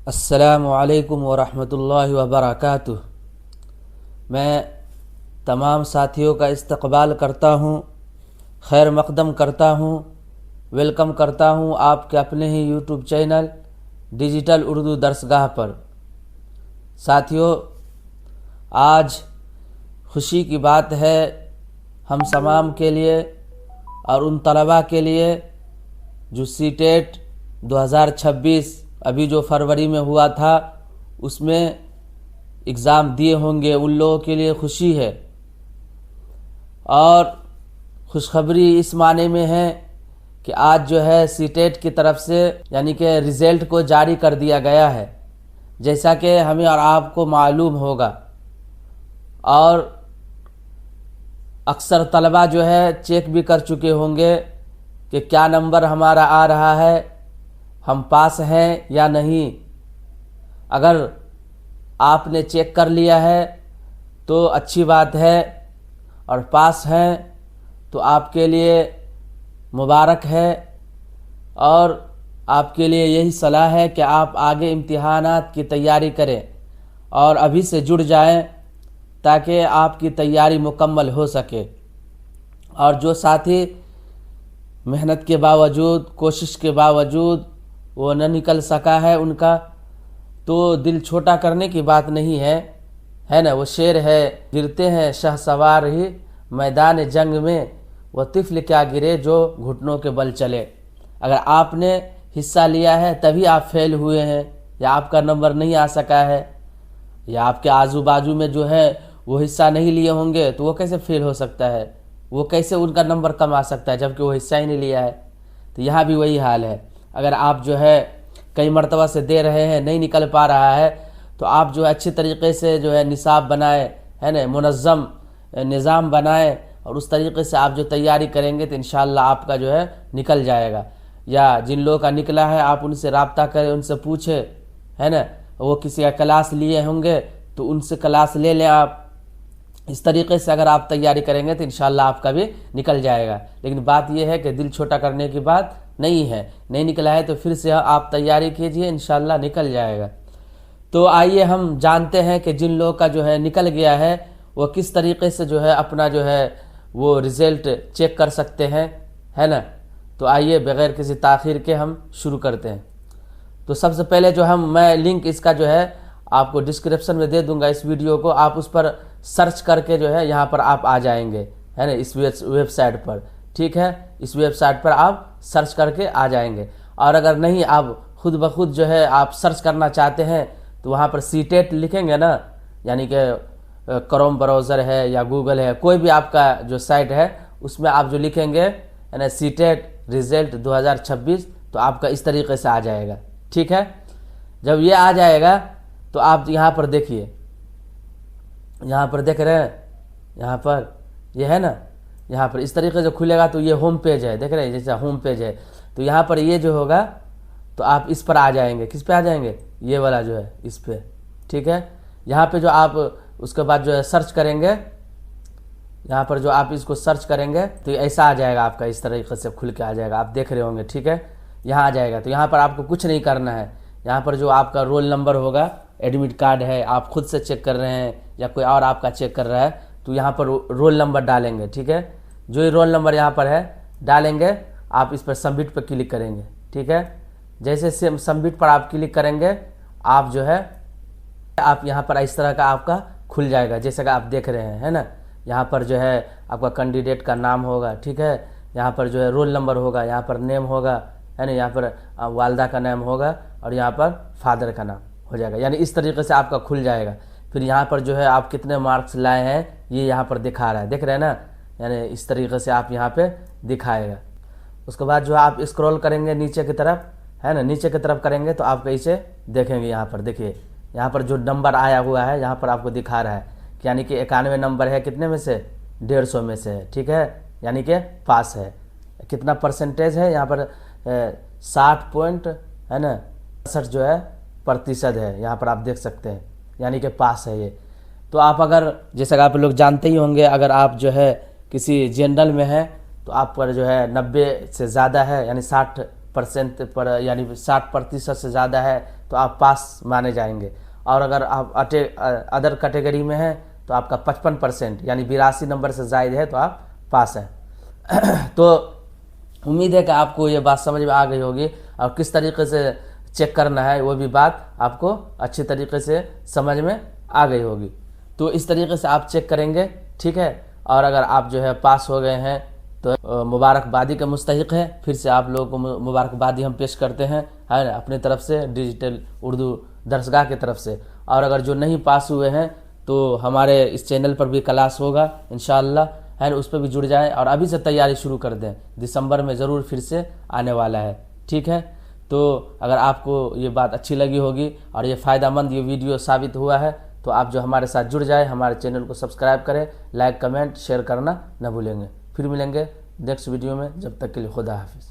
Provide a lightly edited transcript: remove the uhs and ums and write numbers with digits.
अस्सलामु अलैकुम वरहमतुल्लाहि वबरकातुह। मैं तमाम साथियों का इस्तकबाल करता हूँ, खैर मकदम करता हूँ, वेलकम करता हूँ आपके अपने ही यूट्यूब चैनल डिजिटल उर्दू दरसगाह पर। साथियों, आज खुशी की बात है हम तमाम के लिए और उन तलबा के लिए जो सीटेट 2026 अभी जो फरवरी में हुआ था उसमें एग्ज़ाम दिए होंगे, उन लोगों के लिए खुशी है। और खुशखबरी इस माने में है कि आज जो है सीटेट की तरफ से यानी कि रिज़ल्ट को जारी कर दिया गया है, जैसा कि हमें और आपको मालूम होगा। और अक्सर तलबा जो है चेक भी कर चुके होंगे कि क्या नंबर हमारा आ रहा है, हम पास हैं या नहीं। अगर आपने चेक कर लिया है तो अच्छी बात है, और पास हैं तो आपके लिए मुबारक है। और आपके लिए यही सलाह है कि आप आगे इम्तिहानात की तैयारी करें और अभी से जुड़ जाएं ताकि आपकी तैयारी मुकम्मल हो सके। और जो साथी मेहनत के बावजूद, कोशिश के बावजूद वो न निकल सका है उनका, तो दिल छोटा करने की बात नहीं है, है ना। वो शेर है, गिरते हैं शहसवार ही मैदान जंग में, वह तिफल क्या गिरे जो घुटनों के बल चले। अगर आपने हिस्सा लिया है तभी आप फेल हुए हैं, या आपका नंबर नहीं आ सका है, या आपके आजू बाजू में जो है वो हिस्सा नहीं लिए होंगे, तो वो कैसे फेल हो सकता है, वो कैसे उनका नंबर कम आ सकता है जबकि वो हिस्सा ही नहीं लिया है। तो यहाँ भी वही हाल है। अगर आप जो है कई मरतबा से दे रहे हैं, नहीं निकल पा रहा है, तो आप जो है अच्छे तरीके से जो है निसाब बनाए, है ना, मुनज़्ज़म निज़ाम बनाए, और उस तरीके से आप जो तैयारी करेंगे तो इंशाअल्लाह आपका जो है निकल जाएगा। या जिन लोगों का निकला है आप उनसे रब्ता करें, उनसे पूछे, है ना, वो किसी का क्लास लिए होंगे तो उनसे क्लास ले लें आप। इस तरीके से अगर आप तैयारी करेंगे तो इंशाअल्लाह आपका भी निकल जाएगा। लेकिन बात यह है कि दिल छोटा करने की बात नहीं है, नहीं निकला है तो फिर से आप तैयारी कीजिए, इंशाअल्लाह निकल जाएगा। तो आइए हम जानते हैं कि जिन लोगों का जो है निकल गया है वो किस तरीके से जो है अपना जो है वो रिज़ल्ट चेक कर सकते हैं, है ना। तो आइए बग़ैर किसी ताख़ीर के हम शुरू करते हैं। तो सबसे पहले जो मैं लिंक इसका जो है आपको डिस्क्रिप्शन में दे दूंगा इस वीडियो को, आप उस पर सर्च करके जो है यहाँ पर आप आ जाएंगे, है ना, इस वेबसाइट पर। ठीक है, इस वेबसाइट पर आप सर्च करके आ जाएंगे। और अगर नहीं आप खुद ब खुद जो है आप सर्च करना चाहते हैं तो वहाँ पर सीटेट लिखेंगे ना, यानी कि क्रोम ब्राउज़र है या गूगल है, कोई भी आपका जो साइट है उसमें आप जो लिखेंगे, है ना, सीटेट रिज़ल्ट 2026, तो आपका इस तरीके से आ जाएगा। ठीक है, जब ये आ जाएगा तो आप यहाँ पर देखिए, यहाँ पर देख रहे हैं, यहाँ पर ये है ना, यहाँ पर इस तरीके से खुलेगा तो ये होम पेज है, देख रहे हैं, जैसा होम पेज है। तो यहाँ पर ये जो होगा तो आप इस पर आ जाएंगे। किस पे आ जाएंगे? ये वाला जो है इस पे। ठीक है, यहाँ पे जो आप उसके बाद जो है सर्च करेंगे, यहाँ पर जो आप इसको सर्च करेंगे तो ऐसा आ जाएगा आपका, इस तरीके से खुल के आ जाएगा, आप देख रहे होंगे। ठीक है, यहाँ आ जाएगा। तो यहाँ पर आपको कुछ नहीं करना है। यहाँ पर जो आपका रोल नंबर होगा, एडमिट कार्ड है, आप खुद से चेक कर रहे हैं या कोई और आपका चेक कर रहा है, तो यहाँ पर रोल नंबर डालेंगे। ठीक है, जो ये रोल नंबर यहाँ पर है डालेंगे, आप इस पर सबमिट पर क्लिक करेंगे। ठीक है, जैसे सबमिट पर आप क्लिक करेंगे, आप जो है आप यहाँ पर इस तरह का आपका खुल जाएगा, जैसे कि आप देख रहे हैं, है ना। यहाँ पर जो है आपका कैंडिडेट का नाम होगा, ठीक है, यहाँ पर जो है रोल नंबर होगा, यहाँ पर नेम होगा, है ना, यहाँ पर वालदा का नाम होगा, और यहाँ पर फादर का नाम हो जाएगा। यानी इस तरीके से आपका खुल जाएगा। फिर यहाँ पर जो है आप कितने मार्क्स लाए हैं ये यहाँ पर दिखा रहा है, देख रहे हैं ना, यानी इस तरीके से आप यहाँ पे दिखाएगा। उसके बाद जो आप स्क्रॉल करेंगे नीचे की तरफ, है ना, नीचे की तरफ करेंगे तो आप इसे देखेंगे। यहाँ पर देखिए, यहाँ पर जो नंबर आया हुआ है यहाँ पर आपको दिखा रहा है, यानी कि 91 नंबर है, कितने में से? 150 में से है। ठीक है, यानी कि पास है। कितना परसेंटेज है यहाँ पर? 60 पॉइंट, है ना, 60 जो है प्रतिशत है, यहाँ पर आप देख सकते हैं, यानी कि पास है ये। तो आप अगर, जैसे आप लोग जानते ही होंगे, अगर आप जो है किसी जनरल में है तो आप पर जो है 90 से ज़्यादा है, यानी 60% पर, यानी 60% से ज़्यादा है तो आप पास माने जाएंगे। और अगर आप अदर कैटेगरी में हैं तो आपका 55% यानी 82 नंबर से ज़ायद है तो आप पास हैं। तो उम्मीद है कि आपको ये बात समझ में आ गई होगी और किस तरीके से चेक करना है वो भी बात आपको अच्छी तरीके से समझ में आ गई होगी। तो इस तरीके से आप चेक करेंगे, ठीक है। और अगर आप जो है पास हो गए हैं तो मुबारकबादी के मुस्तहिक है। फिर से आप लोगों को मुबारकबादी हम पेश करते हैं, है ना, अपनी तरफ से, डिजिटल उर्दू दरसगाह की तरफ से। और अगर जो नहीं पास हुए हैं तो हमारे इस चैनल पर भी क्लास होगा इंशाअल्लाह, है ना, उस पर भी जुड़ जाएं और अभी से तैयारी शुरू कर दें। दिसंबर में ज़रूर फिर से आने वाला है, ठीक है। तो अगर आपको ये बात अच्छी लगी होगी और ये फ़ायदेमंद ये वीडियो साबित हुआ है तो आप जो हमारे साथ जुड़ जाए, हमारे चैनल को सब्सक्राइब करें, लाइक कमेंट शेयर करना न भूलेंगे। फिर मिलेंगे नेक्स्ट वीडियो में, जब तक के लिए खुदा हाफिज़।